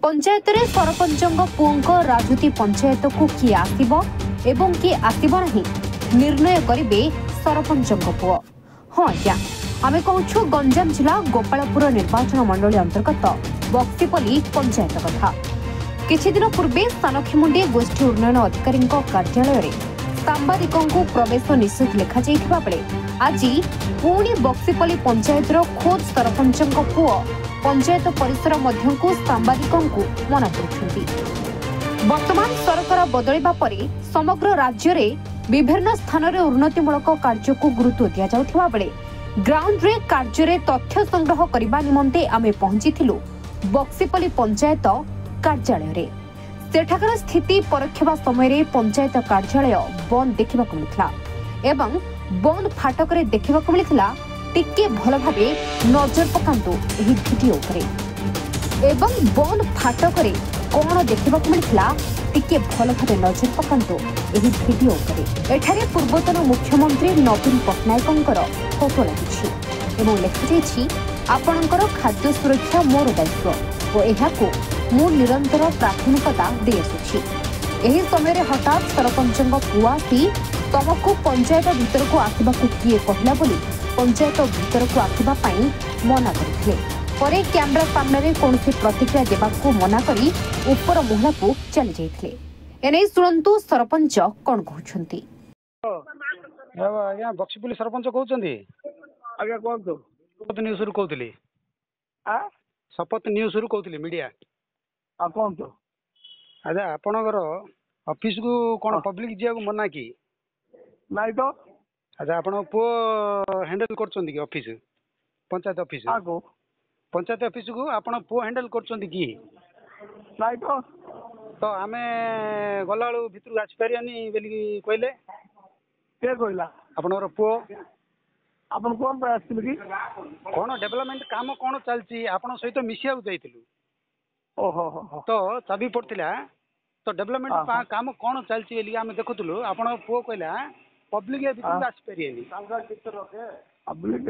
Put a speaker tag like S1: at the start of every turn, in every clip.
S1: पंचायत रे सरपंचଙ୍କ पुओଙ୍କ राजूती पंचायत को किए आसिबो एवं किए आसिबो नहीं निर्णय करिबे सरपंचଙ୍କ पुओ। हाँ आज्ञा आमे कहूछु गंजाम जिला गोपालपुर निर्वाचन मंडली अंतर्गत बक्सीपल्ली पंचायत कथा। किछि दिन पूर्वे सानखीमुंडी गोष्ठी उन्नयन अधिकारी कार्यालय सांबादिकों प्रवेश निषेध लिखा जाइथिबा बेले आज पुणी बक्सीपल्ली पंचायत खोज सरपंचଙ୍କ पुओ पंचायत परिसर मध्य को सांबादिकों मना करुछंती। वर्तमान सरकार बदलिबा परे समग्र राज्य रे विभिन्न स्थान रे उन्नतिमूलक कार्य को गुरुत्व दिया जाउथिबा बेले ग्राउंड रे कार्य रे तथ्य संग्रह करबा निमंते आमे पहुंचीथिलु बक्सीपल्ली पंचायत कार्यालय रे। सेठाकर स्थिति परखिबा समय रे पंचायत कार्यालय बंद देखिबा को मिलथला एवं बंद फाटक रे देखिबा को मिलथला। टिके भल भाबे नजर पकांतु एही वीडियो उपरे एवं बंद फाटक रे कोन देखिबा को मिलथला टिके भल भाबे नजर पकांतु एही वीडियो उपरे। एठारे पूर्वतन मुख्यमंत्री नवीन पटनायकंकर फोटो लागिछि एवं लिखा जाइछि आपणकर खाद्य सुरक्षा मोर दायित्व और एहाको मु निरंतर प्राथमिकता दे आसुछि। एही समय रे हठात सरपंचଙ୍କ पुओ आसी तमको पंचायत भीतर को आसिबा को किए कहला बोली पंचायत भीतर को आसिबा पई मना करथिले। परे कैमरा सामने रे कोनसी प्रतिक्रिया देबा को मना करी ऊपर मोहला को चली जाइथिले। एनै सुनंतु सरपंच कोन कहउछंती।
S2: आज्ञा बक्सीपल्ली सरपंच कहउछंती।
S3: आज्ञा कोन तो
S2: शपथ न्यूज रु कहउतली। शपथ न्यूज रु कहउतली मीडिया
S3: कौन तो
S2: अच्छा आपणकर ऑफिस को कौन पब्लिक जिया को मना की
S3: नहीं तो
S2: अच्छा आपण पुओ हैंडल करछंती की office panchayat office panchayat office को आपण पुओ हैंडल करछंती की
S3: नहीं
S2: तो आमे गलाळू भितर आसी परियानी बेली कहले
S3: के कहला
S2: आपणकर पुओ
S3: आपण कोन पे आसिल की
S2: कौन डेवलपमेंट काम कौन चलची आपण सहित मिसिया जाइथिलु
S3: ओहो
S2: तो चाबी पड़ता तो डेवलपमेंट काम कौन चलती बेली आमे देखुतलु आपण पुओ कहला पब्लिक ए भितर आसी परियानी
S3: पब्लिक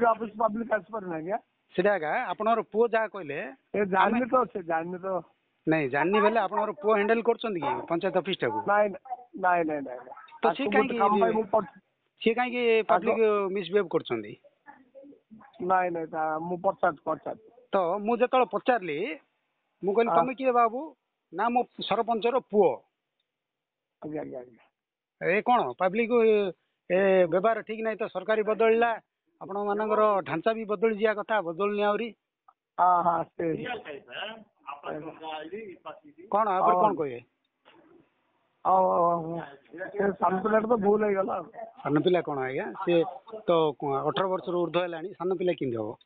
S3: ऑफिस पब्लिक आसी पर ना क्या
S2: सेडागा आपणर पुओ जा कहले
S3: ए जाननी तो
S2: नहीं जाननी बेले आपणर पुओ हैंडल करछंती की पंचायत ऑफिस टाको
S3: नहीं
S2: तो सी काई पब्लिक मिसबिहेव करछंती
S3: नहीं मु पचार
S2: तो मु जेतळ पचारली मु कहली तमे किए बाबू ना मो सरपंचर पुओ ए कोन पब्लिक ए व्यवहार ठीक नहीं तो सरकारी बदलला आपण मानकर ढांचा भी बदल जिया कथा बदलनी आउरी कोन आपर कोन कहे
S3: सान पिला तो भूल हो गला
S2: सान पिला कोन आज्ञा से तो 18 वर्ष ऊर्ध्व हेलानी सान पिला किंदी हो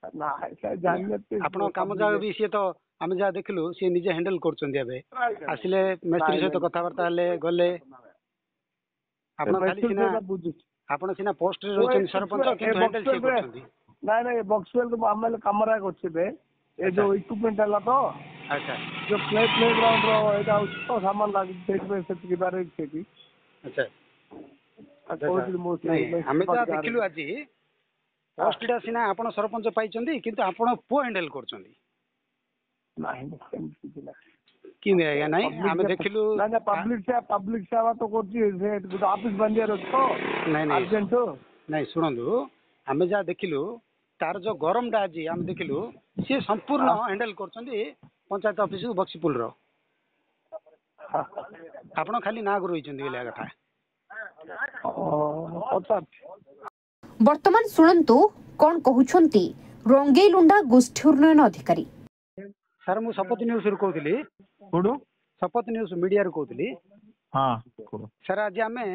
S2: आपण काम जा भी सी तो आमे जा देखलु सी निजे हैंडल करछन दिबे आसिले मिस्त्री सहित कथा वार्ता हले गले आपण खाली सिना आपण सिना पोस्ट रे रहछन सरपंच किंतु हैंडल से करछन
S3: नहीं बक्सवेल तो आमे कमरा करछबे ए जो इक्विपमेंट हला तो
S2: अच्छा
S3: जो प्ले ग्राउंड रो एटा तो सामान लाग देखबे से की बारे से की
S2: अच्छा हमें जा देखलु आज पोस्टडा सिना आपण सरपंच पाइचंदी किंतु आपण पुओ हैंडल करचंदी
S3: नहीं
S2: कि आज्ञा नहीं आमे देखलु
S3: ना पब्लिक सेवा तो करची से ऑफिस बंद रे तो
S2: नहीं
S3: अर्जेंट
S2: नहीं सुनंदु आमे जा देखलु तार जो गरम डा आज आमे देखलु से संपूर्ण हैंडल करचंदी पंचायत ऑफिस बक्सीपुल रो आपण खाली नाग रहिचंदी बेला कथा
S1: वर्तमान सुनंतु कौन कहउछंती रंगेलुंडा गोष्ठी उन्नयन अधिकारी।
S2: सर मु शपथ न्यूज रु कहउतली
S3: कोडो
S2: शपथ न्यूज मीडिया रु कहउतली
S3: हां
S2: सर आज आमे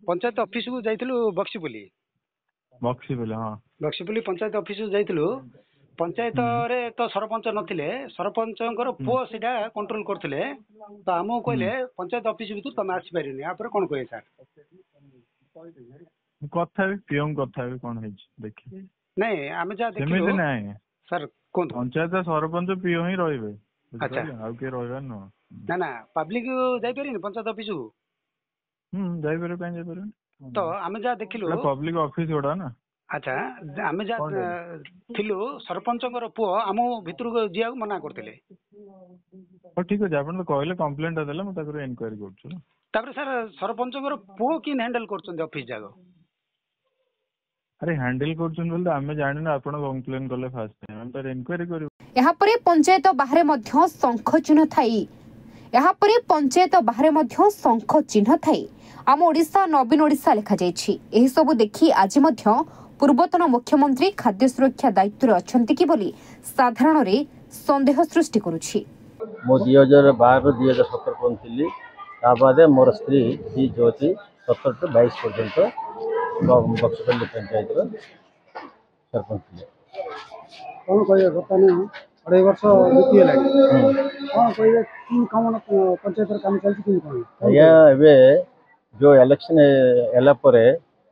S2: पंचायत ऑफिस को जाइतलु बक्सीपुली
S3: हां
S2: बक्सीपुली पंचायत ऑफिस को जाइतलु पंचायत रे तो सरपंच नथिले सरपंचकर पुओ सीधा कंट्रोल करथिले तो हमो कहले पंचायत ऑफिस भीतर तमे आसी परिनी या पर कोन कहे सर
S3: कथा भी पियम कथा भी कोन है देखि
S2: नहीं आमे जा देखियो
S3: नहीं
S2: सर कोन
S3: पंचायत सरपंच पियो ही रहबे
S2: अच्छा
S3: आ के रहबे न
S2: ना पब्लिक जाई परिनी पंचायत ऑफिस को
S3: जाई परे काई जाई परे
S2: तो आमे जा देखिलो
S3: पब्लिक ऑफिस गोडा ना
S2: ଆଚ୍ଛା ଆମେ ଯାହା ଥିଲୁ ସରପଞ୍ଚଙ୍କର ପୁଅ ଆମ ଭିତରକୁ ଯିବାକୁ ମନା କରିଥିଲେ।
S4: ହଉ ଠିକ ଅଛି, ଆପଣ ତ କହିଲେ କମ୍ପ୍ଲେନ୍ଟା ଦେଲେ ମୁଁ ତାକୁ ଏନକ୍ୱାରି କରୁଛୁ।
S2: ତାପରେ ସାର୍ ସରପଞ୍ଚଙ୍କର ପୁଅ କିନ୍ ହ୍ୟାଣ୍ଡେଲ କରୁଛନ୍ତି ଅଫିସ ଯାକ?
S4: ଆରେ ହ୍ୟାଣ୍ଡେଲ କରୁଛନ୍ତି ବୋଲି ଆମେ ଜାଣିନୁ, ଆପଣ କମ୍ପ୍ଲେନ୍ କଲେ ଫାଷ୍ଟ ଟାଇମ୍ ଆମେ ତାର ଏନକ୍ୱାରି କରିବୁ।
S1: ଏହାପରେ ପଞ୍ଚାୟତ ବାହାରେ ମଧ୍ୟ ଶଙ୍ଖ ଚିହ୍ନ ଥାଇ ଆମ ଓଡ଼ିଶା ନବୀନ ଓଡ଼ିଶା ଲେଖାଯାଇଛି। ଏହି ସବୁ ଦେଖି ଆଜି ମଧ୍ୟ ପୂର୍ବତନ ମୁଖ୍ୟମନ୍ତ୍ରୀ ଖାଦ୍ୟ ସୁରକ୍ଷା ଦାୟିତ୍ୱରେ ଅଛନ୍ତି କି ବୋଲି ସାଧାରଣରେ ସନ୍ଦେହ ସୃଷ୍ଟି କରୁଛି।
S5: ମୁଁ 2012 ରୁ 2017 ପର୍ଯ୍ୟନ୍ତ ଥିଲି। ତା ବାଦେ ମୋର ସ୍ତ୍ରୀ ଯୋଉ ଅଛି 17 ରୁ 22 ପର୍ଯ୍ୟନ୍ତ ବକ୍ସପଲ୍ଲୀ ପଞ୍ଚାୟତର ସରପଞ୍ଚ ଥିଲେ।
S2: କ'ଣ କହିବେ ବର୍ତ୍ତମାନ 2.5 ବର୍ଷ ବିତିଗଲାଣି, କ'ଣ କହିବେ କି କାମ ପଞ୍ଚାୟତର କାମ ଚାଲିଛି କି କ'ଣ?
S5: ଆଜ୍ଞା ଏବେ ଯେଉଁ ଇଲେକ୍ସନ୍ ହେଲା ପରେ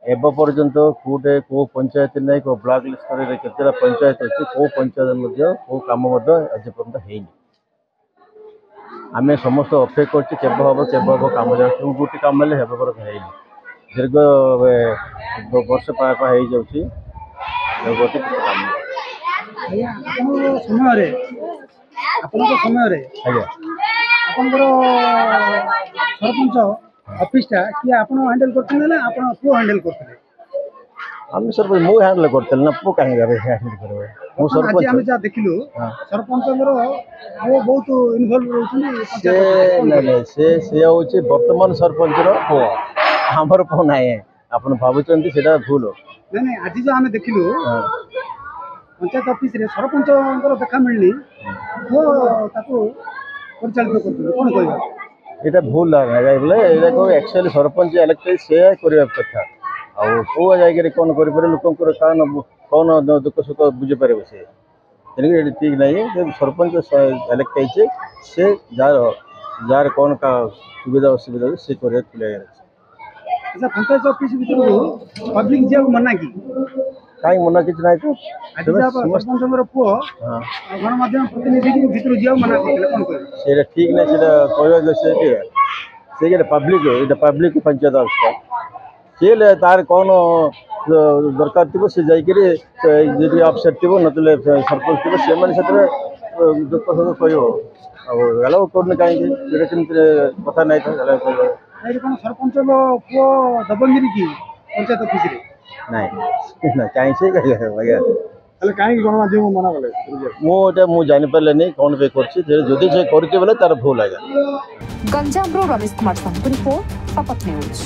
S5: ଏବେ ପର୍ଯ୍ୟନ୍ତ କେଉଁ ପଞ୍ଚାୟତ ନାହିଁ, କେଉଁ ବ୍ଲକ ସ୍ତରରେ କେତେଟା ପଞ୍ଚାୟତ ଅଛି, କେଉଁ ପଞ୍ଚାୟତ ମଧ୍ୟ କେଉଁ କାମ ମଧ୍ୟ ଆଜି ପର୍ଯ୍ୟନ୍ତ ହେଇନି। ଆମେ ସମସ୍ତ ଅପେକ୍ଷା କରୁଛୁ କେବେ ହେବ କାମ ଯାଉଛି, ଗୋଟି କାମ ହେଲେ ହେବ ପର୍ଯ୍ୟନ୍ତ ହେଇନି। ଦୀର୍ଘ ବର୍ଷ ପାଖ ହେଇଯାଉଛି ଗୋଟେ କାମ।
S2: ଆଜ୍ଞା ଆପଣଙ୍କ ସମୟରେ
S5: ଆଜ୍ଞା
S2: ଆପଣଙ୍କର ସରପଞ୍ଚ ଅଫିସଟା କିଏ ଆପଣ ହ୍ୟାଣ୍ଡେଲ କରୁଥିଲେ ନା ଆପଣ ପୁଅ ହ୍ୟାଣ୍ଡେଲ କରୁଥିଲେ?
S5: ଆମେ ସରପଞ୍ଚ ମୁଁ ହ୍ୟାଣ୍ଡେଲ କରିଥିଲି ନା, ପୁଅ କାହିଁକି ହ୍ୟାଣ୍ଡେଲ କରିବେ? ମୁଁ ସରପଞ୍ଚ।
S2: ଆମେ ଯାହା ଦେଖିଲୁ ସରପଞ୍ଚଙ୍କର ପୁଅ ବହୁତ ଇନଭଲ୍ଭ ରହୁଛନ୍ତି।
S5: ସେ ହେଉଛି ବର୍ତ୍ତମାନ ସରପଞ୍ଚର ପୁଅ, ଆମର ପୁଅ ନାହିଁ। ଆପଣ ଭାବୁଛନ୍ତି ସେଇଟା ଭୁଲ।
S2: ନାଇଁ ଆଜି ଯୋଉ ଆମେ ଦେଖିଲୁ ପଞ୍ଚାୟତ ଅଫିସରେ ସରପଞ୍ଚଙ୍କର ଦେଖା ମିଳିନି, ପୁଅ ତାକୁ ପରିଚାଳିତ କରୁଛନ୍ତି, କ'ଣ କହିବା?
S5: এটা ভুল ବୋଲେ ଏଇଟାକୁ ଆକ୍ଚୁଆଲି ସରପଞ୍ଚ ଇଲେକ୍ଟ ସେ କରିବା କଥା। ଆଉ କେଉଁ ଜାଗାରେ କ'ଣ କରିପାରିବ ଲୋକଙ୍କର କ'ଣ ଦୁଃଖ ସୁଖ ବୁଝିପାରିବ ସେ। ତେଣୁକରି ଏଠି ଠିକ୍ ନାହିଁ। ସରପଞ୍ଚ ଇଲେକ୍ଟ ହେଇଛି, ସେ ଯାହାର କ'ଣ ସୁବିଧା ଅସୁବିଧା ସେ କରିବାକୁ ଥିଲେ।
S2: ଆଚ୍ଛା ପଞ୍ଚାୟତ ଅଫିସ ଭିତରକୁ ପବ୍ଲିକ ଯିବାକୁ ମନା କି?
S5: କାହିଁକି ମନା କିଛି ନାହିଁ ତ।
S2: ସରପଞ୍ଚଙ୍କର ପୁଅ ଗଣମାଧ୍ୟମ ପ୍ରତିନିଧି ଭିତରକୁ ଯିବାକୁ ମନା କରିଥିଲେ, କ'ଣ କହିବେ?
S5: ସେଇଟା ଠିକ୍ ନାହିଁ, ସେଇଟା କହିବା ସେଇଟା ପବ୍ଲିକ ପଞ୍ଚାୟତ ଅଫିସ। ସିଏ ତାର କ'ଣ ଦରକାର ଥିବ ସେ ଯାଇକରି ଯଦି ଅଫିସର ଥିବ ନଥିଲେ ସରପଞ୍ଚ ଥିବ, ସେମାନେ ସେଥିରେ ଦୁଃଖ ସୁଖ କହିବ। ଆଉ ଏଲାଉ କରୁନି କାହିଁକି? ସେଇଟା କେମିତି କଥା ନାହିଁ ତ ଏଲାଉ କରିବ।
S2: କ'ଣ ସରପଞ୍ଚଙ୍କ ପୁଅ ଦବଙ୍ଗିରି କି ପଞ୍ଚାୟତ ଅଫିସରେ?
S5: ନାଇଁ କାହିଁକି ଆଜ୍ଞା
S2: ତାହେଲେ କାହିଁକି ଗଣମାଧ୍ୟମ ମନା କଲେ?
S5: ମୁଁ ଜାଣିପାରିଲିନି କ'ଣ ପାଇଁ କରୁଛି। ଯଦି ସେ କରୁଛି ବୋଲେ ତାର ଭୁଲ ଆଜ୍ଞା।
S1: ଗଞ୍ଜାମରୁ ରମେଶ କୁମାର ସାହୁଙ୍କ ରିପୋର୍ଟ, ଶପଥ ନ୍ୟୁଜ୍।